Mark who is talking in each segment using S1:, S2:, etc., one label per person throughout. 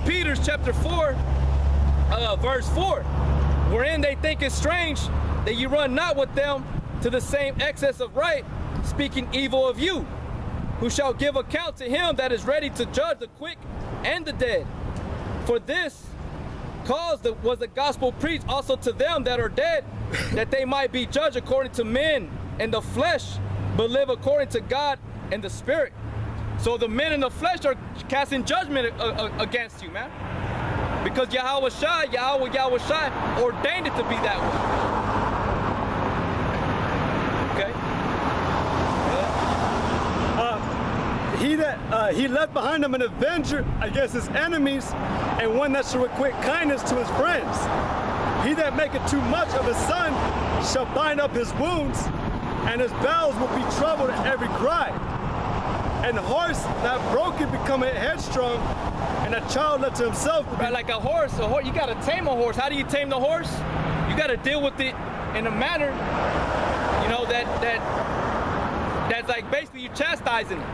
S1: Peter chapter 4, verse 4, wherein they think it strange that you run not with them to the same excess of right, speaking evil of you, who shall give account to him that is ready to judge the quick and the dead. For this cause was the gospel preached also to them that are dead, that they might be judged according to men in the flesh, but live according to God in the spirit. So the men in the flesh are casting judgment against you, man. Because Yahweh Shai ordained it to be that
S2: way. Okay. He left behind him an avenger against his enemies, and one that shall requite kindness to his friends. He that maketh too much of his son shall bind up his wounds, and his bowels will be troubled at every cry. And the horse that broken becometh headstrong, and a child left to himself.
S1: Right, like a horse, you gotta tame a horse. How do you tame the horse? You gotta deal with it in a manner, you know, that's like basically you chastising it.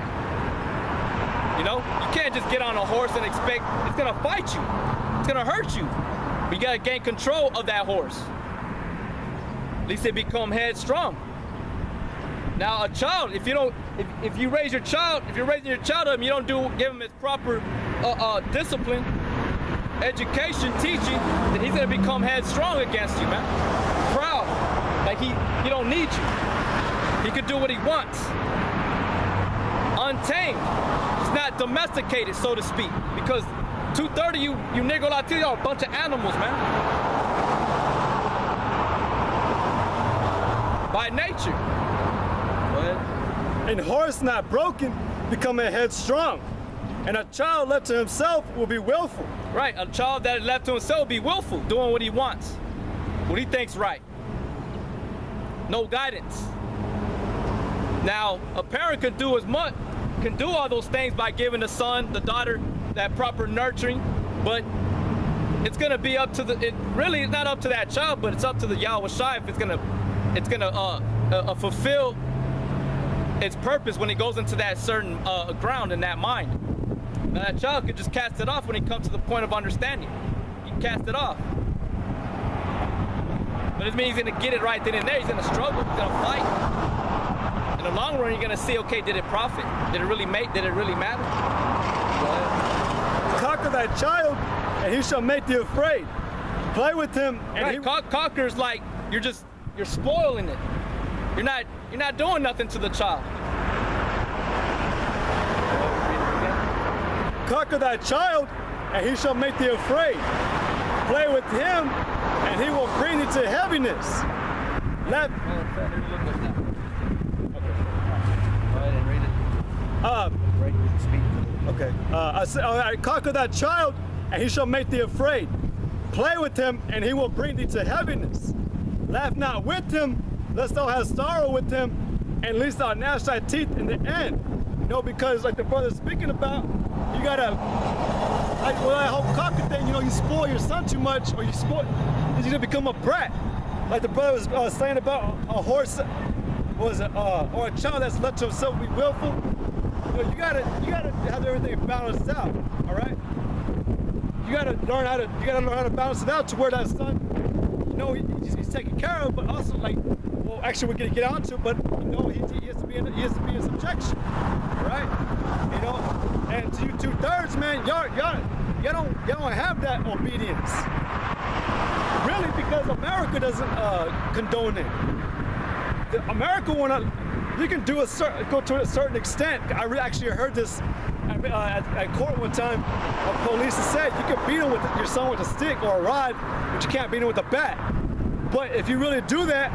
S1: You know, you can't just get on a horse and expect it's gonna fight you. It's gonna hurt you. But you gotta gain control of that horse. At least they become headstrong. Now a child, if you raise your child, if you're raising your child up and you don't give him his proper discipline, education, teaching, then he's gonna become headstrong against you, man. Proud, like he don't need you. He can do what he wants. Untamed. It's not domesticated, so to speak, because 2/3 you Negro Latinos are a bunch of animals, man. By nature.
S2: And horse not broken becometh headstrong, and a child left to himself will be willful.
S1: Right, a child that is left to himself will be willful, doing what he wants, what he thinks right. No guidance. Now, a parent can do all those things by giving the son, the daughter, that proper nurturing, but it's gonna be up to it really is not up to that child, but it's up to the Yahweh Shai if it's gonna fulfill its purpose when it goes into that certain ground in that mind. Now that child could just cast it off when he comes to the point of understanding. You can cast it off. But it means he's gonna get it right then and there. He's gonna struggle, he's gonna fight. In the long run, you're gonna see, okay, did it profit? Did it really matter?
S2: Conquer thy child, and he shall make thee afraid. Play with him, and
S1: right. Conquer is like you're spoiling it. You're not doing nothing to the child.
S2: Conquer thy child, and he shall make thee afraid. Play with him, and he will bring thee to heaviness. Conquer that child, and he shall make thee afraid. Play with him, and he will bring thee to heaviness. Laugh not with him, lest thou have sorrow with him, and least thou gnash thy teeth in the end. You know, because like the brother's speaking about, you gotta, like that whole conquer thing, you know, you spoil your son too much, or he's gonna become a brat. Like the brother was saying about a horse, or a child that's left to himself be willful. You gotta have everything balanced out, all right? You gotta learn how to balance it out to where that son, you know, he's taken care of, but also like, well, actually we're gonna get onto it, but you know, he has to be in subjection, all right? You know, and to you 2/3, man, y'all don't have that obedience, really, because America doesn't condone it. America wanna. You can go to a certain extent. I actually heard this at court one time. Police said you can beat him with your son with a stick or a rod, but you can't beat him with a bat. But if you really do that,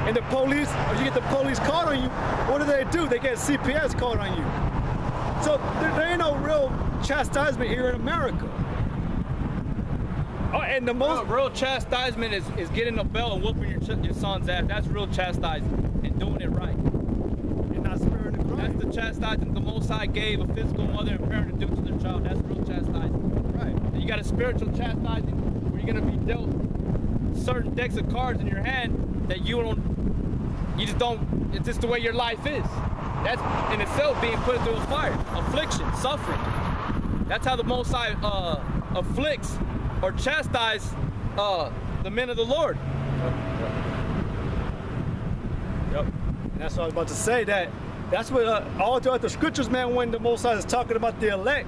S2: and the police, or you get the police called on you, what do? They get CPS called on you. So there ain't no real chastisement here in America. Oh, and the most
S1: real chastisement is getting a belt and whooping your son's ass. That's real chastisement and doing it right. That's the chastisement the Most High gave a physical mother and parent to do to their child. That's real chastisement. Right. And you got a spiritual chastising where you're gonna be dealt certain decks of cards in your hand that it's just the way your life is. That's in itself being put into a fire, affliction, suffering. That's how the Most High afflicts or chastise the men of the Lord.
S2: Yep. And that's what I was about to say. That's what all throughout the scriptures, man, when the Most High is talking about the elect,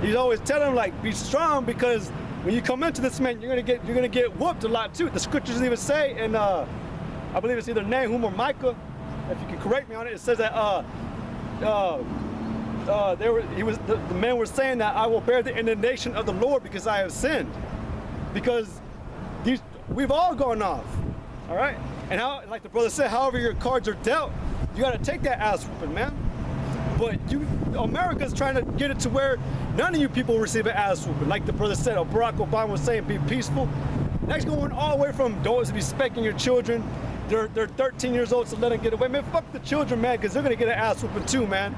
S2: he's always telling them, like, be strong, because when you come into this, man, you're gonna get whooped a lot too. The scriptures even say, and I believe it's either Nahum or Micah, if you can correct me on it, it says that the men were saying that I will bear the indignation of the Lord because I have sinned. Because we've all gone off, all right? And how, like the brother said, however your cards are dealt, you gotta take that ass whooping, man. But America's trying to get it to where none of you people receive an ass whooping. Like the brother said, Barack Obama was saying, be peaceful. That's going all the way from don't be spanking your children. They're 13 years old, so let them get away. Man, fuck the children, man, because they're gonna get an ass whooping too, man.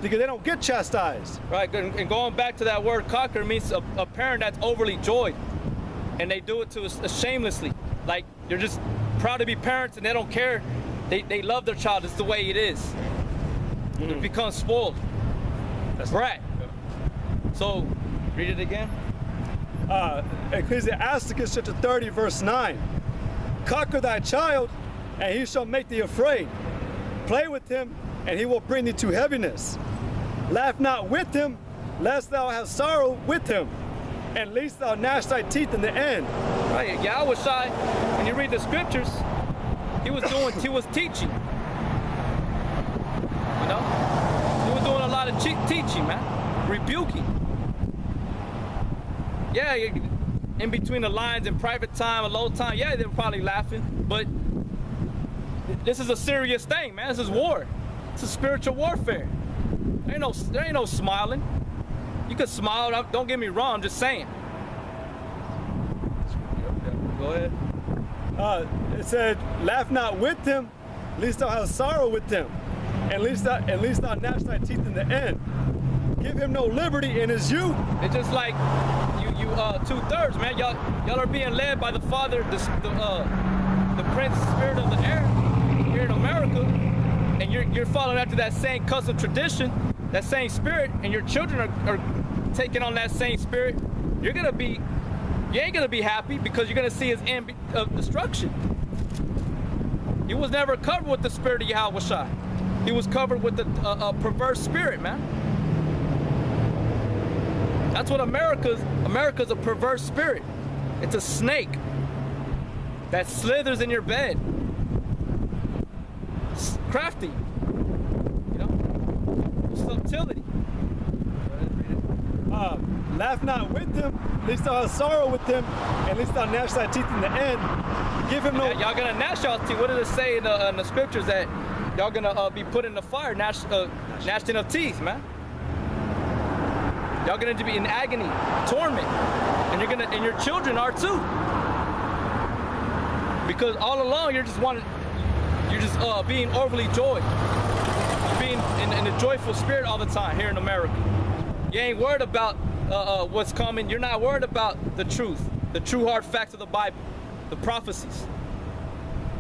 S2: Because they don't get chastised.
S1: Right, and going back to that word conquer means a parent that's overly joyed. And they do it to us shamelessly. Like, they're just proud to be parents and they don't care. They love their child. It's the way it is. They become spoiled. That's right. So, read it again.
S2: Ecclesiasticus chapter 30, verse 9. Conquer thy child, and he shall make thee afraid. Play with him, and he will bring thee to heaviness. Laugh not with him, lest thou have sorrow with him, and least thou gnash thy teeth in the end.
S1: Right, Yahweh Shai, when you read the scriptures, he was teaching. You know? He was doing a lot of teaching, man. Rebuking. Yeah, in between the lines, in private time, alone time, yeah, they were probably laughing, but this is a serious thing, man. This is war. It's a spiritual warfare. There ain't no smiling. You can smile, don't get me wrong, I'm just saying. Go ahead.
S2: It said, laugh not with him, lest thou have sorrow with him, and least thou gnash thy teeth in the end. Give him no liberty in his youth.
S1: It's just like you 2/3, man. Y'all are being led by the Father, the Prince Spirit of the air here in America, and you're following after that same custom tradition, that same spirit, and your children are taking on that same spirit. You ain't gonna be happy because you're gonna see his end of destruction. He was never covered with the spirit of Yahweh Shai. He was covered with a perverse spirit, man. That's what America's a perverse spirit. It's a snake that slithers in your bed. It's crafty, you know, subtlety.
S2: Laugh not with him, lest thou have sorrow with him, and lest thou gnash thy teeth in the end. Give him no.
S1: Y'all gonna gnash y'all teeth. What does it say in the scriptures that y'all gonna be put in the fire, gnashing of teeth, man? Y'all gonna be in agony, torment, and your children are too. Because all along you're just being overly joyed. You're being in a joyful spirit all the time here in America. You ain't worried about what's coming. You're not worried about the truth, the true hard facts of the Bible, the prophecies.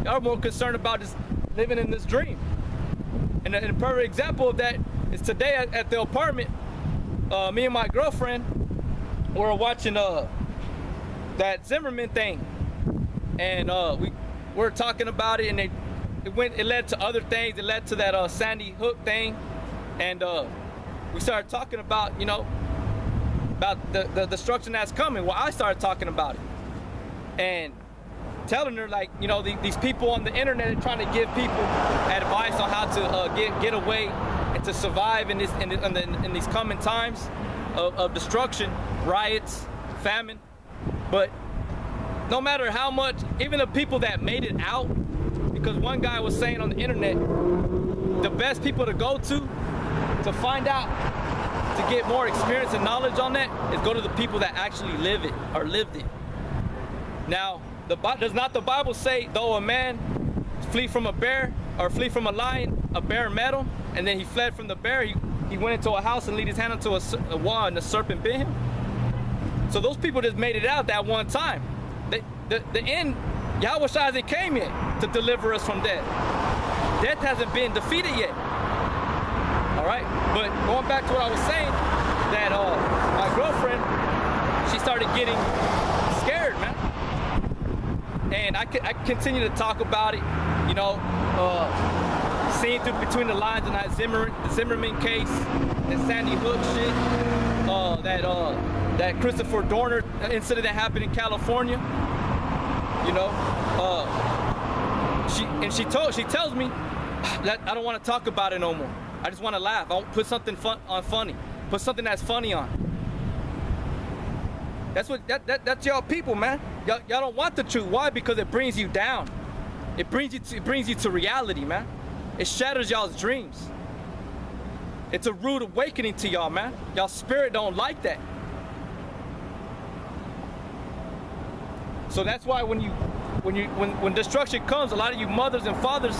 S1: Y'all are more concerned about just living in this dream. And a perfect example of that is today at the apartment. Me and my girlfriend were watching that Zimmerman thing, and we were talking about it, and it led to other things. It led to that Sandy Hook thing, and we started talking about, you know, about the destruction that's coming. Well, I started talking about it and telling her, like, you know, these people on the internet are trying to give people advice on how to get away and to survive in these coming times of destruction, riots, famine. But no matter how much, even the people that made it out, because one guy was saying on the internet, the best people to go to find out, to get more experience and knowledge on that, is go to the people that actually live it or lived it. Now, does not the Bible say, though a man flee from a bear or flee from a lion, a bear met him, and then he fled from the bear, he went into a house and laid his hand into a wall and the serpent bit him? So those people just made it out that one time. The end, Yahweh Shai hasn't came yet to deliver us from death. Death hasn't been defeated yet. All right, but going back to what I was saying, that my girlfriend started getting scared, man. And I continue to talk about it, you know, seeing through between the lines in that Zimmerman case, the Sandy Hook shit, that Christopher Dorner incident that happened in California, you know. She tells me that I don't want to talk about it no more. I just want to laugh. I want to put something funny. Put something that's funny on. That's y'all people, man. Y'all don't want the truth. Why? Because it brings you down. It brings you to reality, man. It shatters y'all's dreams. It's a rude awakening to y'all, man. Y'all spirit don't like that. So that's why when destruction comes, a lot of you mothers and fathers,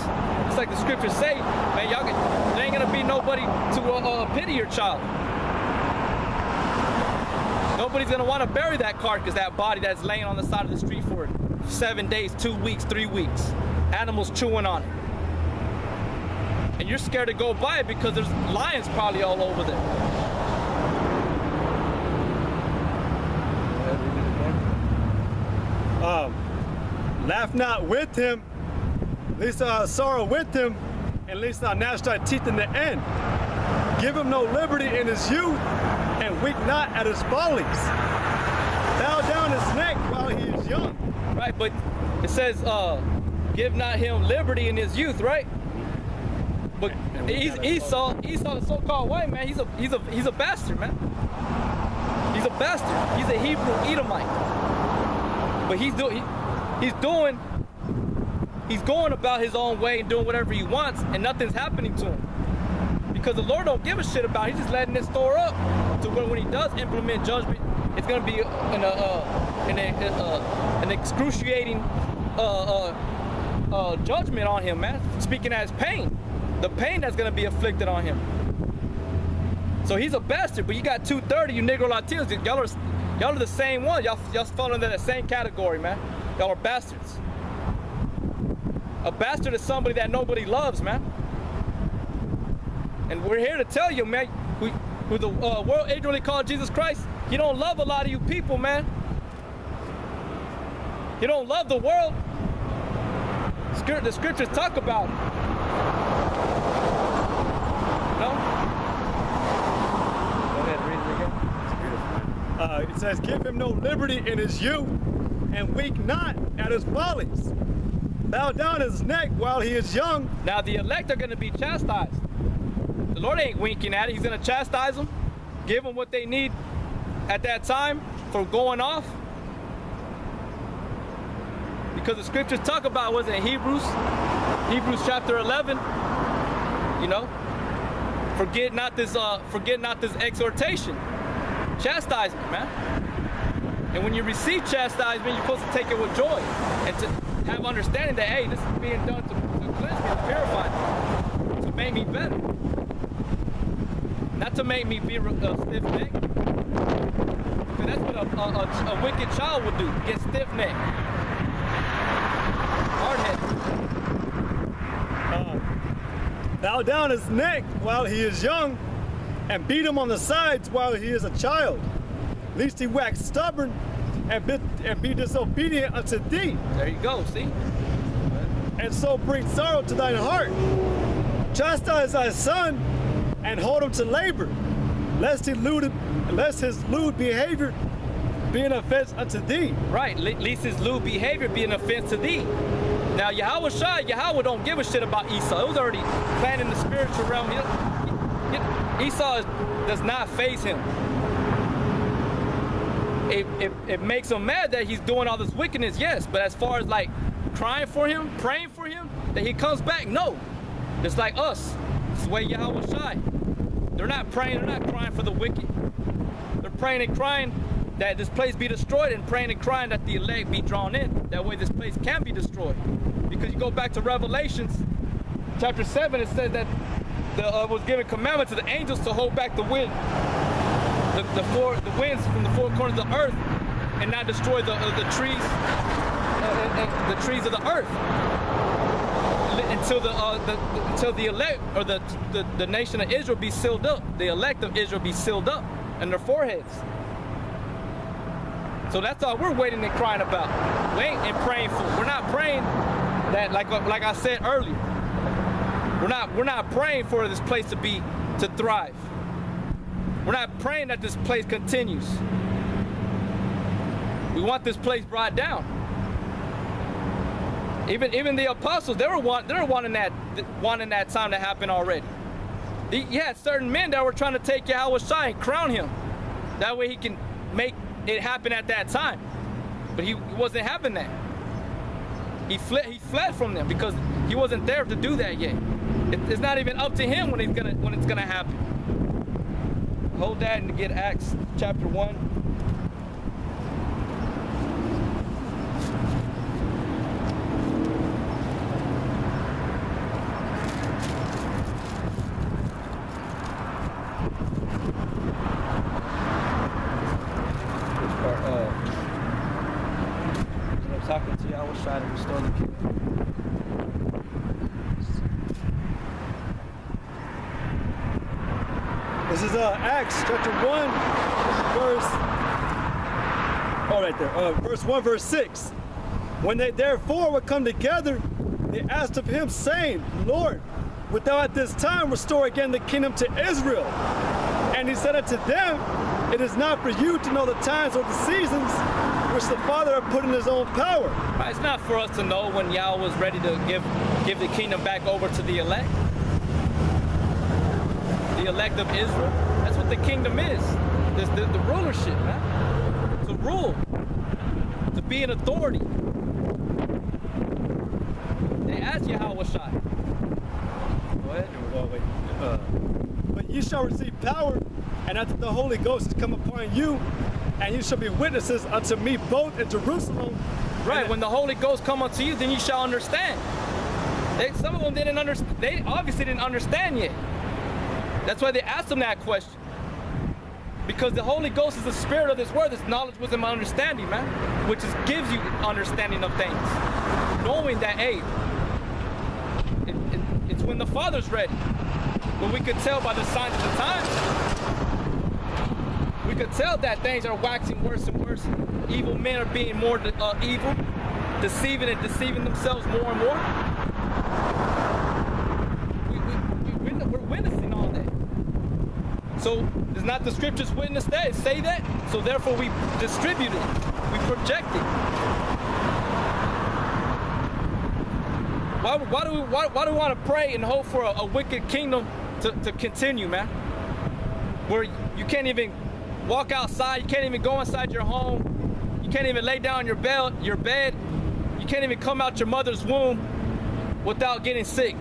S1: it's like the scriptures say, man, there ain't gonna be nobody to pity your child. Nobody's gonna want to bury that carcass, that body that's laying on the side of the street for 7 days, 2 weeks, 3 weeks. Animals chewing on it. And you're scared to go by it because there's lions probably all over there.
S2: Laugh not with him, least thou hast sorrow with him, and least thou gnash thy teeth in the end. Give him no liberty in his youth, and weep not at his follies. Bow down his neck while he is young.
S1: Right, but it says, give not him liberty in his youth, right? But Esau, the so-called white man, he's a bastard, man. He's a bastard. He's a Hebrew Edomite. But he's going about his own way and doing whatever he wants, and nothing's happening to him. Because the Lord don't give a shit about it. He's just letting it store up to where when he does implement judgment, it's going to be an excruciating judgment on him, man. Speaking as pain. The pain that's going to be afflicted on him. So he's a bastard, but you got 230, you Negro Latinos. Y'all are the same one. Y'all fall into that same category, man. Y'all are bastards. A bastard is somebody that nobody loves, man. And we're here to tell you, man, who the world ignorantly called Jesus Christ, he don't love a lot of you people, man. He don't love the world. The scriptures talk about it. No? Go ahead, read it again.
S2: It says, give him no liberty in his youth, and weep not at his follies. Bow down his neck while he is young.
S1: Now the elect are going to be chastised. The Lord ain't winking at it. He's going to chastise them, give them what they need at that time for going off. Because the scriptures talk about, was it Hebrews chapter 11, you know, forget not this exhortation, chastisement, man. And when you receive chastisement, you're supposed to take it with joy and to have understanding that, hey, this is being done to cleanse me, to purify me, to make me better, not to make me be stiff-necked. Because that's what a wicked child would do, get stiff-necked, hard-headed.
S2: Bow down his neck while he is young, and beat him on the sides while he is a child, lest he wax stubborn and be disobedient unto thee.
S1: There you go, see?
S2: And so bring sorrow to thine heart. Chastise thy son, and hold him to labor, lest his lewd behavior be an offense unto thee.
S1: Right, lest his lewd behavior be an offense to thee. Now Yahweh don't give a shit about Esau. It was already planned in the spiritual realm. Esau does not faze him. It makes him mad that he's doing all this wickedness, yes, but as far as like crying for him, praying for him, that he comes back, no. Just like us. It's the way Yahweh Shai. They're not praying, they're not crying for the wicked. They're praying and crying that this place be destroyed, and praying and crying that the elect be drawn in. That way this place can be destroyed. Because you go back to Revelations chapter 7, it says that was given commandment to the angels to hold back the wind, the winds from the four corners of the earth, and not destroy the trees, the trees of the earth, until the elect, or the nation of Israel be sealed up. The elect of Israel be sealed up in their foreheads. So that's all we're waiting and crying about. We ain't and praying for. We're not praying that, like I said earlier. We're not praying for this place to thrive. We're not praying that this place continues. We want this place brought down. Even the apostles, they were wanting that time to happen already. You had certain men that were trying to take Yahushua and crown him. That way he can make it happen at that time. But he wasn't having that. He fled from them because he wasn't there to do that yet. It's not even up to him when it's gonna happen. Hold that and get Acts chapter 1. Talking to you, I was trying to restore the kingdom.
S2: This is Acts chapter 1, verse 1, verse 6. When they therefore would come together, they asked of him, saying, Lord, wilt thou at this time restore again the kingdom to Israel? And he said unto them, it is not for you to know the times or the seasons which the Father hath put in his own power.
S1: It's not for us to know when Yahweh was ready to give the kingdom back over to the elect. The elect of Israel. That's what the kingdom is. The rulership, man. To rule. To be an authority. They asked Yahushua. Go ahead.
S2: But ye shall receive power, and after the Holy Ghost is come upon you, and you shall be witnesses unto me both in Jerusalem.
S1: Right, when the Holy Ghost come unto you, then you shall understand. Some of them didn't understand. They obviously didn't understand yet. That's why they asked them that question. Because the Holy Ghost is the spirit of this word, this knowledge, wisdom, and understanding, man. Which gives you understanding of things. Knowing that, hey, it's when the Father's ready. When we could tell by the signs of the times. We could tell that things are waxing worse and worse. Evil men are being more evil, deceiving themselves more and more. We're witnessing all that. So does not the scriptures witness that? Say that? So therefore we distribute it. We project it. Why do we want to pray and hope for a wicked kingdom to continue, man? Where you can't even walk outside, you can't even go inside your home, you can't even lay down your bed, you can't even come out your mother's womb without getting sick.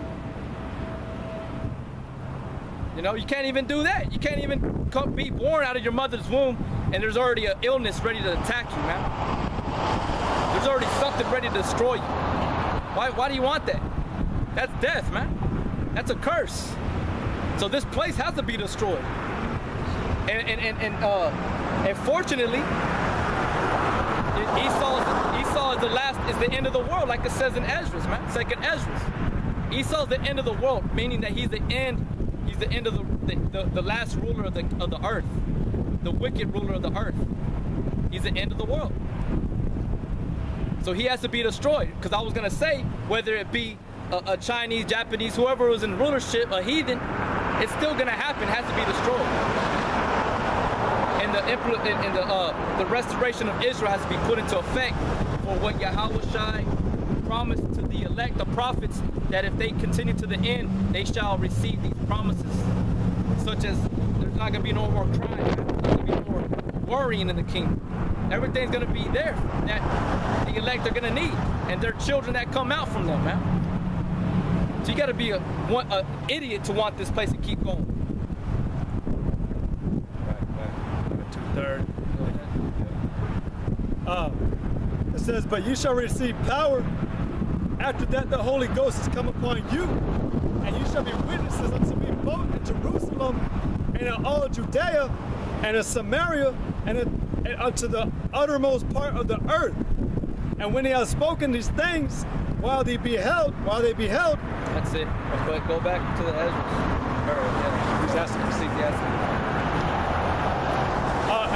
S1: You know, you can't even do that. You can't even be born out of your mother's womb and there's already an illness ready to attack you, man. There's already something ready to destroy you. Why do you want that? That's death, man. That's a curse. So this place has to be destroyed. And fortunately, Esau is the end of the world, like it says in Esdras, man. Second Esdras. Esau's the end of the world, meaning that he's the end of the last ruler of the earth, the wicked ruler of the earth. He's the end of the world. So he has to be destroyed. Because I was gonna say, whether it be a Chinese, Japanese, whoever was in rulership, a heathen, it's still gonna happen. It has to be destroyed. And the restoration of Israel has to be put into effect for what Yahushua promised to the elect, the prophets, that if they continue to the end, they shall receive these promises. Such as there's not going to be no more crime, there's going to be no more worrying in the kingdom. Everything's going to be there that the elect are going to need, and their children that come out from them, man. So you got to be an idiot to want this place to keep going.
S2: It says, but you shall receive power. After that, the Holy Ghost has come upon you, and you shall be witnesses unto me both in Jerusalem and in all Judea and in Samaria and unto the uttermost part of the earth. And when he has spoken these things, while they beheld.
S1: That's it. But go back to the Ecclesiastes.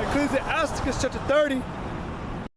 S2: Ecclesiasticus chapter 30.